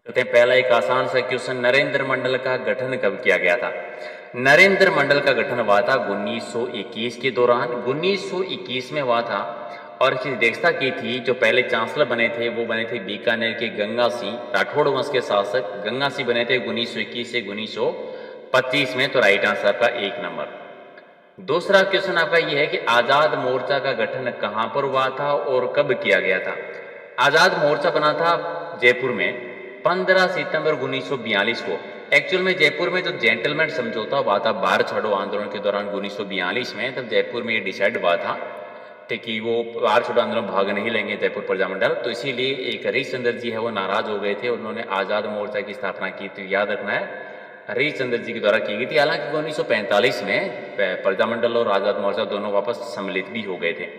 कहते हैं पहला एक आसान सा क्वेश्चन, नरेंद्र मंडल का गठन कब किया गया था? नरेंद्र मंडल का गठन हुआ था 1921 के दौरान, 1921 में हुआ था। और इसकी अध्यक्षता की थी, जो पहले चांसलर बने थे वो बने थे बीकानेर के गंगा सिंह, राठौड़ वंश के शासक गंगा सिंह बने थे 1921 से 1925 में। तो राइट आंसर आपका 1 नंबर। दूसरा क्वेश्चन आपका यह है कि आजाद मोर्चा का गठन कहां पर हुआ था और कब किया गया था? आजाद मोर्चा बना था जयपुर में 15 सितंबर 1942 को। एक्चुअल में जयपुर में जो जेंटलमैन समझौता हुआ था भारत छोड़ो आंदोलन के दौरान 1942 में, तब जयपुर में ये डिसाइड हुआ था कि वो भारत छोड़ो आंदोलन भाग नहीं लेंगे जयपुर प्रजामंडल। तो इसीलिए एक हरीशचंद्र जी है वो नाराज हो गए थे, उन्होंने आजाद मोर्चा की स्थापना की थी। याद रखना है, हरीशचंद्र जी के द्वारा की गई थी। हालांकि 1945 में प्रजामंडल और आजाद मोर्चा दोनों वापस सम्मिलित भी हो गए थे।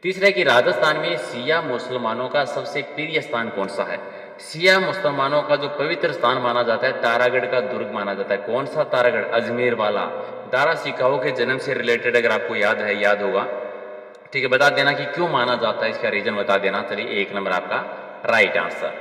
तीसरा है कि राजस्थान में शिया मुसलमानों का सबसे प्रिय स्थान कौन सा है? शिया मुसलमानों का जो पवित्र स्थान माना जाता है तारागढ़ का दुर्ग माना जाता है। कौन सा तारागढ़? अजमेर वाला। दारा सिकाओ के जन्म से रिलेटेड अगर आपको याद है, याद होगा, ठीक है, बता देना कि क्यों माना जाता है, इसका रीजन बता देना। चलिए 1 नंबर आपका राइट आंसर।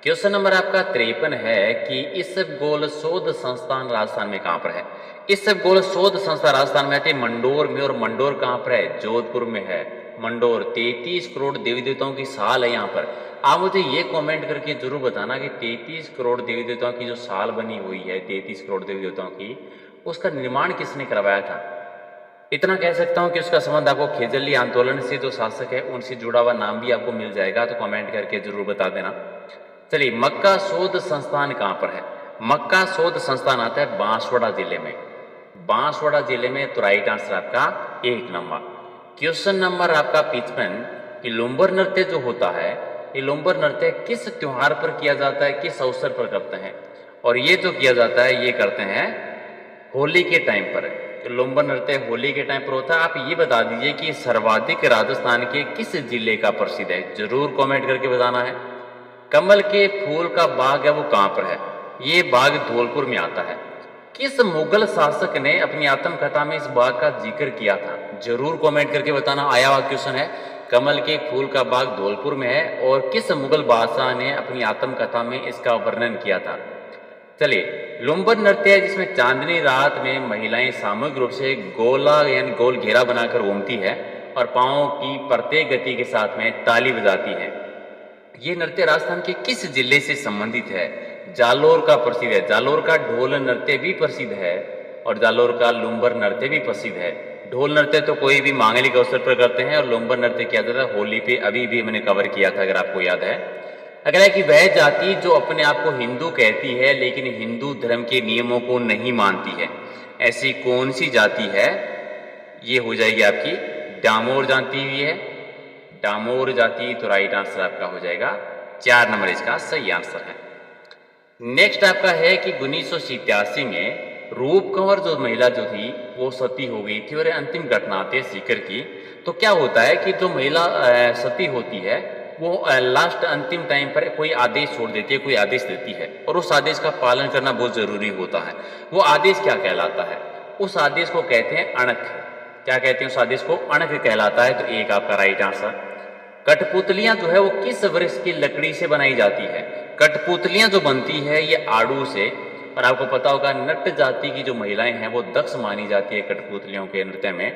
क्वेश्चन नंबर आपका 53 है कि इसबगोल शोध संस्थान राजस्थान में कहां पर है? इसबगोल शोध संस्थान राजस्थान में है मंडोर में। और मंडोर कहां पर है? जोधपुर में है मंडोर। 33 करोड़ देवी देवताओं की साल है यहाँ पर। आप मुझे ये कमेंट करके जरूर बताना कि 33 करोड़ देवी देवताओं की जो साल बनी हुई है, 33 करोड़ देवी देवताओं की, उसका निर्माण किसने करवाया था? इतना कह सकता हूं कि उसका संबंध आपको खेजल्ली आंदोलन से जो शासक है उनसे जुड़ा हुआ नाम भी आपको मिल जाएगा, तो कमेंट करके जरूर बता देना। चलिए, मक्का शोध संस्थान कहां पर है? मक्का शोध संस्थान आता है बांसवाड़ा जिले में। बांसवाड़ा जिले में। तो राइट आंसर आपका 1 नंबर। क्वेश्चन नंबर आपका 55 कि लुम्बर नृत्य जो होता है, ये लुम्बर नृत्य किस त्योहार पर किया जाता है, किस अवसर पर करते हैं? और ये जो किया जाता है ये करते हैं होली के टाइम पर। तो लुम्बर नृत्य होली के टाइम पर होता है। आप ये बता दीजिए कि सर्वाधिक राजस्थान के किस जिले का प्रसिद्ध है? जरूर कमेंट करके बताना है। कमल के फूल का बाग है वो कहां पर है? ये बाग धौलपुर में आता है। किस मुगल शासक ने अपनी आत्मकथा में इस बाग का जिक्र किया था? जरूर कमेंट करके बताना। आया हुआ क्वेश्चन है, कमल के फूल का बाग धौलपुर में है और किस मुगल बादशाह ने अपनी आत्मकथा में इसका वर्णन किया था? चलिए, लुम्बर नृत्य है जिसमें चांदनी रात में महिलाएं सामूहिक रूप से गोला यानी गोल घेरा बनाकर घूमती है और पांवों की प्रत्येक गति के साथ में ताली बजाती है। ये नृत्य राजस्थान के किस जिले से संबंधित है? जालोर का प्रसिद्ध है। जालोर का ढोल नृत्य भी प्रसिद्ध है और जालोर का लुम्बर नृत्य भी प्रसिद्ध है। ढोल नृत्य तो कोई भी मांगलिक अवसर पर करते हैं और लुम्बर नृत्य किया जाता है होली पे। अभी भी मैंने कवर किया था अगर आपको याद है। अगला है कि वह जाति जो अपने आप को हिंदू कहती है लेकिन हिंदू धर्म के नियमों को नहीं मानती है, ऐसी कौन सी जाति है? ये हो जाएगी आपकी डामोर जाति हुई है, डामोर जाति। तो राइट आंसर आपका हो जाएगा 4 नंबर, इसका सही आंसर है। नेक्स्ट आपका है कि 1987 में रूप कंवर जो महिला जो थी वो सती हो गई थी और अंतिम घटना आती है सीकर की। तो क्या होता है कि जो महिला सती होती है वो लास्ट अंतिम टाइम पर कोई आदेश छोड़ देती है, कोई आदेश देती है और उस आदेश का पालन करना बहुत जरूरी होता है। वो आदेश क्या कहलाता है? उस आदेश को कहते हैं अणख। क्या कहते हैं उस आदेश को? अणख कहलाता है। तो 1 आपका राइट आंसर। कठपुतलियां जो है वो किस वृक्ष की लकड़ी से बनाई जाती है? कठपुतलियां जो बनती है ये आड़ू से। और आपको पता होगा नट जाति की जो महिलाएं हैं वो दक्ष मानी जाती है कठपुतलियों के नृत्य में।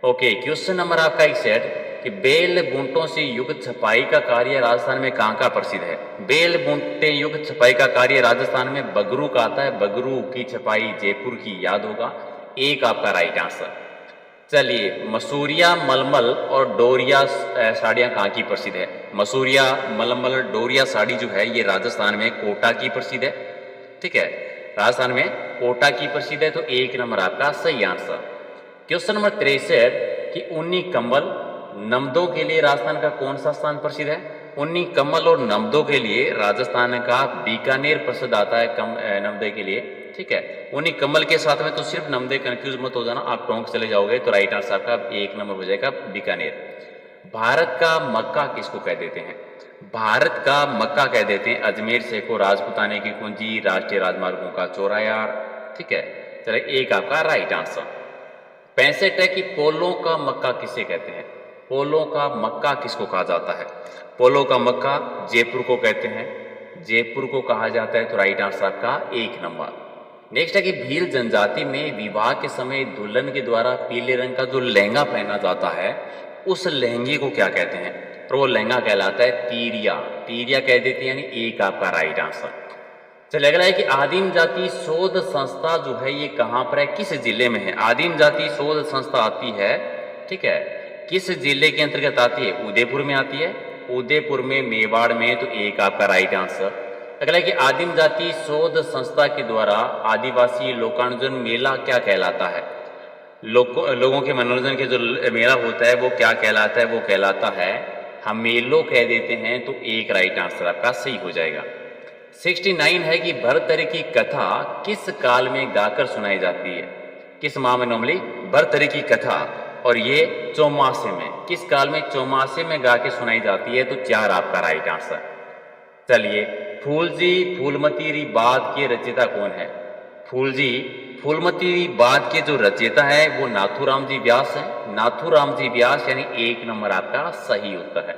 ओके, क्वेश्चन नंबर आपका 61 कि बेल बूंटों से युक्त छपाई का कार्य राजस्थान में कहां का प्रसिद्ध है? बेल बूंटे युक्त छपाई का कार्य राजस्थान में बगरू का आता है। बगरू की छपाई जयपुर की, याद होगा। 1 आपका राइट आंसर। चलिए, मसूरिया मलमल और डोरिया साड़ियाँ कहाँ की प्रसिद्ध है? मसूरिया मलमल डोरिया साड़ी जो है ये राजस्थान में कोटा की प्रसिद्ध है। ठीक है, राजस्थान में कोटा की प्रसिद्ध है। तो 1 नंबर आपका सही आंसर। क्वेश्चन नंबर 63 कि ऊनी कंबल नमदों के लिए राजस्थान का कौन सा स्थान प्रसिद्ध है? ऊनी कंबल और नमदों के लिए राजस्थान का बीकानेर प्रसिद्ध आता है नमदे के लिए। ठीक है, ऊनी कंबल के साथ में तो सिर्फ नमदे, कंफ्यूज मत हो जाना, आप टोंक चले जाओगे। तो राइट आंसर आपका 1 नंबर हो जाएगा बीकानेर। भारत का मक्का किसको कह देते हैं? भारत का मक्का कह देते हैं अजमेर शहर को, राजपुताने की कुंजी, राष्ट्रीय राजमार्गों का चौराया। ठीक है, चलिए 1 आपका राइट आंसर। 65 है कि पोलो का मक्का किसे कहते हैं? पोलो का मक्का किसको कहा जाता है? पोलो का मक्का जयपुर को कहते हैं। जयपुर को कहा जाता है, तो राइट आंसर आपका 1 नंबर। नेक्स्ट है कि भील जनजाति में विवाह के समय दुल्हन के द्वारा पीले रंग का जो लहंगा पहना जाता है उस लहंगे को क्या कहते हैं? और वो लहंगा कहलाता है तीरिया। तीरिया कह देते हैं, यानी 1 आपका राइट आंसर। चलिए अगला है कि आदिम जाति शोध संस्था जो है ये कहाँ पर है, किस जिले में है? आदिम जाति शोध संस्था आती है, ठीक है, किस जिले के अंतर्गत आती है? उदयपुर में आती है। उदयपुर में, मेवाड़ में, तो 1 आपका राइट आंसर। अगला है कि आदिम जाति शोध संस्था के द्वारा आदिवासी लोकानुजन मेला क्या कहलाता है? लोगों के मनोरंजन के जो मेला होता है वो क्या कहलाता है? वो कहलाता है हमेलो कह देते हैं, तो 1 राइट आंसर आपका सही हो जाएगा। 69 है कि भरतरी की कथा किस काल में गाकर सुनाई जाती है? किस माह में नॉर्मली भरतरी की कथा, और ये चौमासे में, किस काल में? चौमासे में गा के सुनाई जाती है, तो 4 आपका राइट आंसर। चलिए फूलजी फूलमती बात के रचयिता कौन है? फूलजी फूलमती बात के जो रचयिता है वो नाथूराम जी व्यास है। नाथूराम जी व्यास, यानी 1 नंबर आपका सही उत्तर है।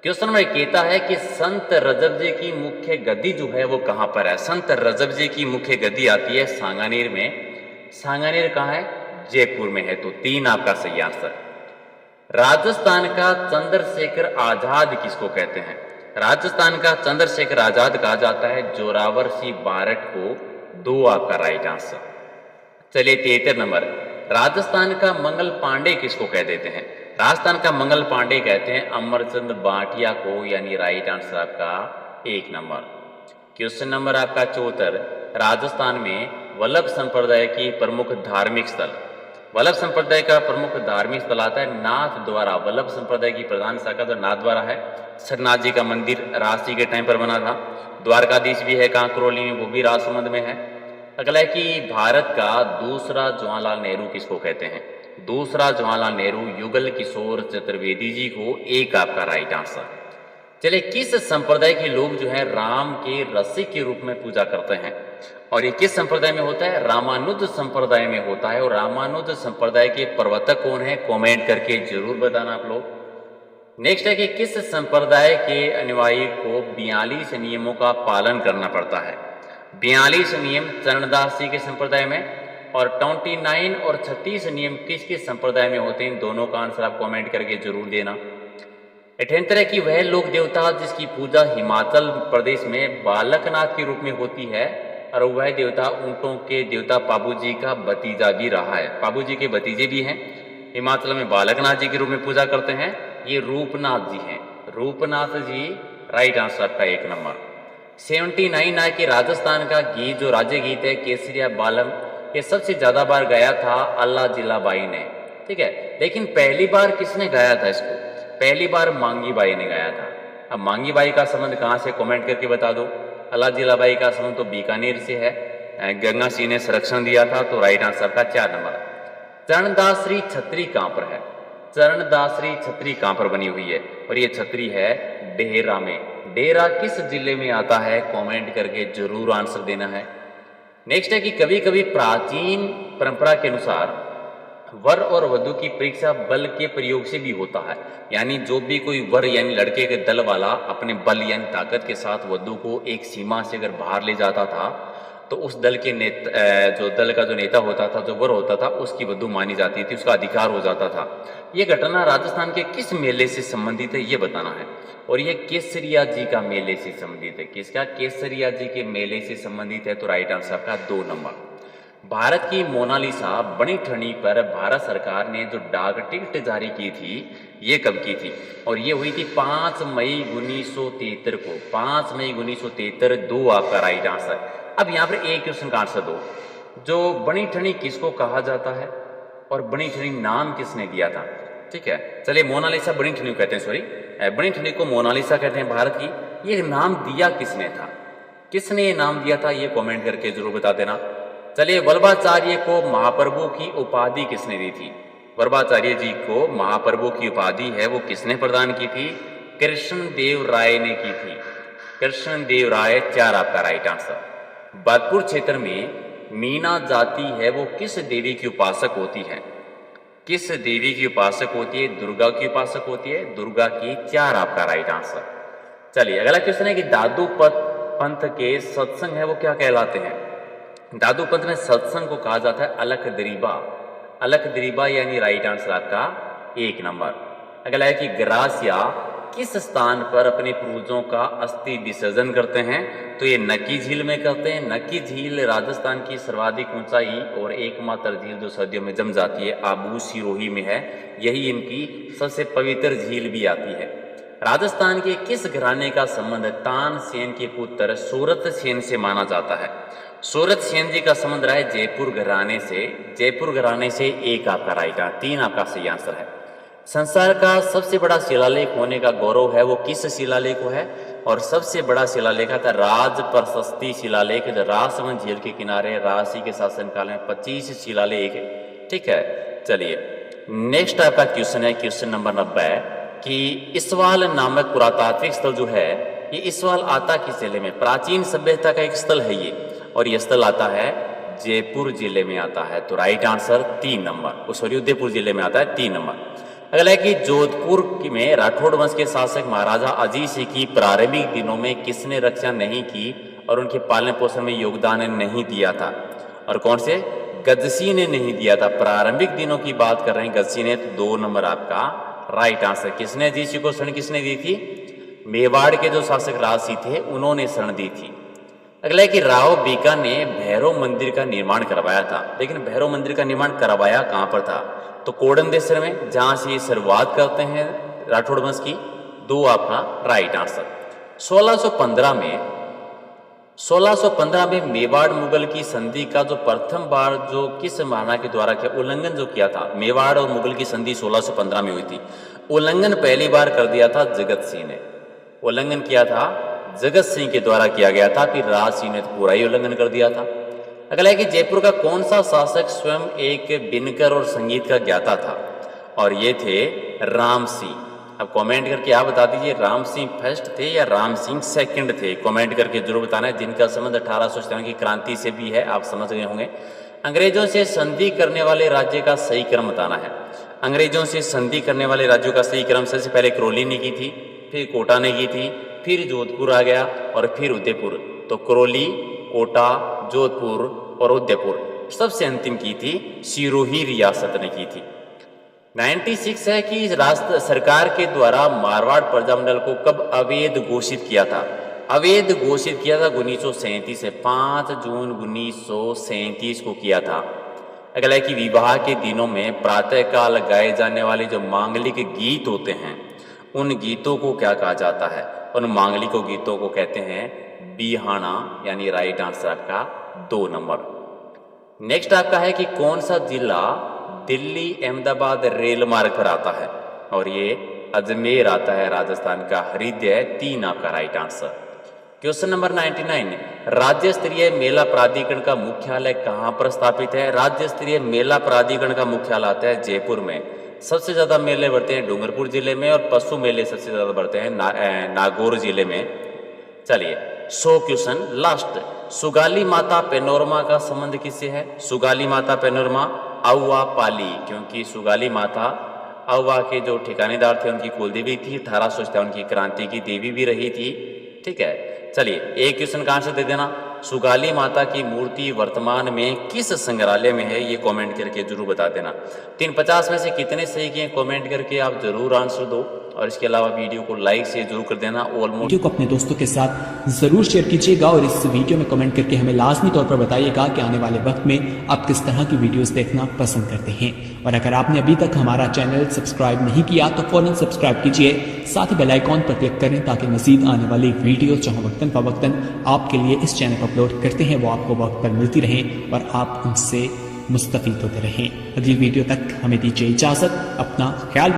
क्वेश्चन नंबर कहता है कि संत रजब जी की मुख्य गद्दी जो है वो कहाँ पर है? संत रजब जी की मुख्य गद्दी आती है सांगानेर में। सांगानेर कहाँ है? जयपुर में है, तो 3 आपका सही आंसर। राजस्थान का चंद्रशेखर आजाद किसको कहते हैं? राजस्थान का चंद्रशेखर आजाद कहा जाता है जोरावर सिंह बारट को, 2 आपका राइट आंसर। चलिए 73 नंबर, राजस्थान का मंगल पांडे किसको कह देते हैं? राजस्थान का मंगल पांडे कहते हैं अमरचंद बाटिया को, यानी राइट आंसर आपका 1 नंबर। क्वेश्चन नंबर आपका 74, राजस्थान में वल्लभ संप्रदाय की प्रमुख धार्मिक स्थल, वल्लभ संप्रदाय का प्रमुख धार्मिक स्थल आता है नाथ द्वारा। वल्लभ संप्रदाय की प्रधान शाखा तो नाथ द्वारा है। सरनाथ जी का मंदिर राजसी के टाइम पर बना था। द्वारकाधीश भी है कांकरोली में, वो भी राजसमंद में है। अगला है कि भारत का दूसरा जवाहरलाल नेहरू किसको कहते हैं? दूसरा जवाहरलाल नेहरू युगल किशोर चतुर्वेदी जी को, 1 आपका राइट आंसर। चलिए किस संप्रदाय के लोग जो है राम के रसिक के रूप में पूजा करते हैं? और ये किस संप्रदाय में होता है? रामानुज संप्रदाय में होता है। और रामानुज संप्रदाय के प्रवर्तक कौन है? कमेंट करके जरूर बताना आप लोग। नेक्स्ट है कि किस संप्रदाय के अनुयायी को 42 नियमों का पालन करना पड़ता है? 42 नियम चरणदास जी के संप्रदाय में, और 29 और 36 नियम किस किस संप्रदाय में होते हैं? दोनों का आंसर आप कमेंट करके जरूर देना। 78 है कि वह लोक देवता जिसकी पूजा हिमाचल प्रदेश में बालकनाथ के रूप में होती है, और वह देवता ऊंटों के देवता पाबू जी का भतीजा भी रहा है। पाबू जी के भतीजे भी हैं। हिमाचल में बालकनाथ जी के रूप में पूजा करते हैं, ये रूपनाथ जी हैं। रूपनाथ जी राइट आंसर आपका 1 नंबर। 79 है कि राजस्थान का गीत जो राज्य गीत है केसरिया बालम, ये सबसे ज्यादा बार गाया था अल्लाह जिलाबाई ने, ठीक है। लेकिन पहली बार किसने गाया था इसको? पहली बार मांगी बाई ने गाया था। अब मांगी बाई का संबंध कहाँ से, कमेंट करके बता दो। अल्लाह जिलाबाई का संबंध तो बीकानेर से है। गंगा सिंह ने संरक्षण दिया था, तो राइट आंसर का 4 नंबर। चरणदासरी छतरी कहाँ पर है? चरणदासरी छतरी कहाँ पर बनी हुई है? और ये छतरी है डेहरा में। डेहरा किस जिले में आता है? कमेंट करके जरूर आंसर देना है। नेक्स्ट है कि कभी कभी प्राचीन परंपरा के अनुसार वर और वधु की परीक्षा बल के प्रयोग से भी होता है। यानी जो भी कोई वर यानी लड़के के दल वाला अपने बल यानी ताकत के साथ वधु को एक सीमा से अगर बाहर ले जाता था, तो उस दल के नेता, जो दल का जो नेता होता था, जो वर होता था, उसकी वधु मानी जाती थी, उसका अधिकार हो जाता था। ये घटना राजस्थान के किस मेले से संबंधित है, ये बताना है। और ये केसरिया जी का मेले से संबंधित है। किसका? केसरिया जी के मेले से संबंधित है, तो राइट आंसर का 2 नंबर। भारत की मोनालिसा बनी ठनी पर भारत सरकार ने जो डाक टिकट जारी की थी, ये कब की थी? और ये हुई थी 5 मई 1973 को। 5 मई 1973, 2 आपका राइट आंसर। अब यहाँ पर एक क्वेश्चन का आंसर दो। जो बनी ठनी किसको कहा जाता है और बनी ठनी नाम किसने दिया था? ठीक है, चलिए मोनालिसा बनी ठनी कहते हैं, सॉरी बनी ठनी को मोनालिसा कहते हैं भारत की। ये नाम दिया किसने था? किसने ये नाम दिया था? ये कमेंट करके जरूर बता देना। चलिए वल्लभाचार्य को महाप्रभु की उपाधि किसने दी थी? वल्लभाचार्य जी को महाप्रभु की उपाधि है वो किसने प्रदान की थी? कृष्ण देव राय ने की थी। कृष्ण देव राय, 4 आपका राइट आंसर। बागपुर क्षेत्र में मीना जाति है वो किस देवी की उपासक होती है? किस देवी की उपासक होती है? दुर्गा की उपासक होती है। दुर्गा की, 4 आपका राइट आंसर। चलिए अगला क्वेश्चन है कि दादू पत पंथ के सत्संग है वो क्या कहलाते हैं? दादू पंथ में सत्संग को कहा जाता है अलख दरीबा। अलख दरीबा यानी राइट आंसर आपका 1 नंबर। अगला है कि ग्रासिया किस स्थान पर अपने पूर्वजों का अस्थि विसर्जन करते हैं? तो ये नक्की झील में करते हैं। नक्की झील राजस्थान की सर्वाधिक ऊंचाई और एकमात्र झील जो सर्दियों में जम जाती है आबू सिरोही में है। यही इनकी सबसे पवित्र झील भी आती है। राजस्थान के किस घराने का संबंध तानसेन के पुत्र सूरत सेन से माना जाता है? सूरत सेन जी का संबंध रहा है जयपुर घराने से। जयपुर घराने से 1 आपका राइट आंसर, 3 आपका सही आंसर है। संसार का सबसे बड़ा शिलालेख होने का गौरव है वो किस शिलालेख को है? और सबसे बड़ा शिलालेख था राज प्रशस्ति शिलालेख, जो राजसमंद झील के किनारे राजसी के शासनकाल में 25 शिलालेख। ठीक है, चलिए नेक्स्ट आपका क्वेश्चन है, क्वेश्चन नंबर 90 कि इसवाल नामक पुरातात्विक स्थल जो है, ये इसवाल आता किस जिले में? प्राचीन सभ्यता का एक स्थल है ये, और ये स्थल आता है जयपुर जिले में आता है। तो right answer 3 number, sorry Udaipur जिले में आता है 3 नंबर। अगला है कि जोधपुर में राठौड़ वंश के शासक महाराजा अजीत सिंह की प्रारंभिक दिनों में किसने रक्षा नहीं की और उनके पालन पोषण में योगदान नहीं दिया था? और कौन से? गजसी ने नहीं दिया था। प्रारंभिक दिनों की बात कर रहे हैं गजसी ने, तो 2 नंबर आपका राइट आंसर। किसने अजीत सिंह को शरण किसने दी थी? मेवाड़ के जो शासक राजसी थे उन्होंने शरण दी थी। अगला है कि राव बीका ने भैरव मंदिर का निर्माण करवाया था, लेकिन भैरव मंदिर का निर्माण करवाया कहां पर था? तो कोडनदेसर में, जहां से ये शुरुआत करते हैं राठौड़ वंश की। 2 आपका राइट आंसर। 1615 में मेवाड़ मुगल की संधि का जो प्रथम बार जो किस महाराणा के द्वारा किया उल्लंघन जो किया था? मेवाड़ और मुगल की संधि 1615 में हुई थी। उल्लंघन पहली बार कर दिया था जगत सिंह ने। उल्लंघन किया था जगत सिंह के द्वारा किया गया था, फिर राज सिंह ने तो पूरा ही उल्लंघन कर दिया था। अगला है कि जयपुर का कौन सा शासक स्वयं एक बिनकर और संगीत का ज्ञाता था? और ये थे राम सिंह। अब कमेंट करके आप बता दीजिए राम सिंह फर्स्ट थे या राम सिंह सेकंड थे? कमेंट करके जरूर बताना है। जिनका संबंध 1857 की क्रांति से भी है, आप समझ गए होंगे। अंग्रेजों से संधि करने वाले राज्य का सही क्रम बताना है। अंग्रेजों से संधि करने वाले राज्यों का सही क्रम सबसे पहले करौली ने की थी, फिर कोटा ने की थी, फिर जोधपुर आ गया और फिर उदयपुर। तो करौली, कोटा, जोधपुर और उदयपुर सबसे अंतिम की थी सिरोही रियासत ने की थी। 96 है कि राष्ट्र सरकार के द्वारा मारवाड़ प्रजामंडल को कब अवैध घोषित किया था? अवैध घोषित किया था 1937 से, 5 जून 1937 को किया था। अगला है कि विवाह के दिनों में प्रातःकाल गाए जाने वाले जो मांगलिक गीत होते हैं उन गीतों को क्या कहा जाता है? उन मांगलिक गीतों को कहते हैं बिहाना, यानी राइट आंसर आपका 2 नंबर। नेक्स्ट आपका है कि कौन सा जिला दिल्ली अहमदाबाद रेल मार्ग पर आता है? और ये अजमेर आता है, राजस्थान का हृदय है। 3 आपका राइट आंसर। क्वेश्चन नंबर 99, राज्य स्तरीय मेला प्राधिकरण का मुख्यालय कहां पर स्थापित है? राज्य स्तरीय मेला प्राधिकरण का मुख्यालय आता है जयपुर में। सबसे ज्यादा मेले बढ़ते हैं डूंगरपुर जिले में और पशु मेले सबसे ज्यादा बढ़ते हैं नागौर जिले में। चलिए 100 क्वेश्चन लास्ट। सुगाली माता पैनोरमा का संबंध किससे है? सुगाली माता पैनोरमा औवा पाली, क्योंकि सुगाली माता औवा के जो ठिकानेदार थे उनकी कुलदेवी थी। 1857 की क्रांति की देवी भी रही थी। ठीक है, चलिए एक क्वेश्चन का आंसर दे देना। सुगाली माता की मूर्ति वर्तमान में किस संग्रहालय में है? ये कमेंट करके जरूर बता देना। 350 में से कितने सही किए कमेंट करके आप जरूर आंसर दो, और इसके अलावा वीडियो को लाइक से जरूर कर देना। वीडियो को अपने दोस्तों के साथ जरूर शेयर कीजिएगा और इस वीडियो में कमेंट करके हमें लाजमी तौर पर बताइएगा कि आने वाले वक्त में आप किस तरह की वीडियोस देखना पसंद करते हैं। और अगर आपने अभी तक हमारा चैनल सब्सक्राइब नहीं किया तो फौरन सब्सक्राइब कीजिए, साथ ही बेल आइकॉन पर क्लिक करें ताकि मजीद आने वाली वीडियो जहां वक्तन फवक्तन आपके लिए इस चैनल पर अपलोड करते हैं वो आपको वक्त पर मिलती रहें और आप उनसे मुस्तफीद होते रहें। अगली वीडियो तक हमें दीजिए इजाजत। अपना ख्याल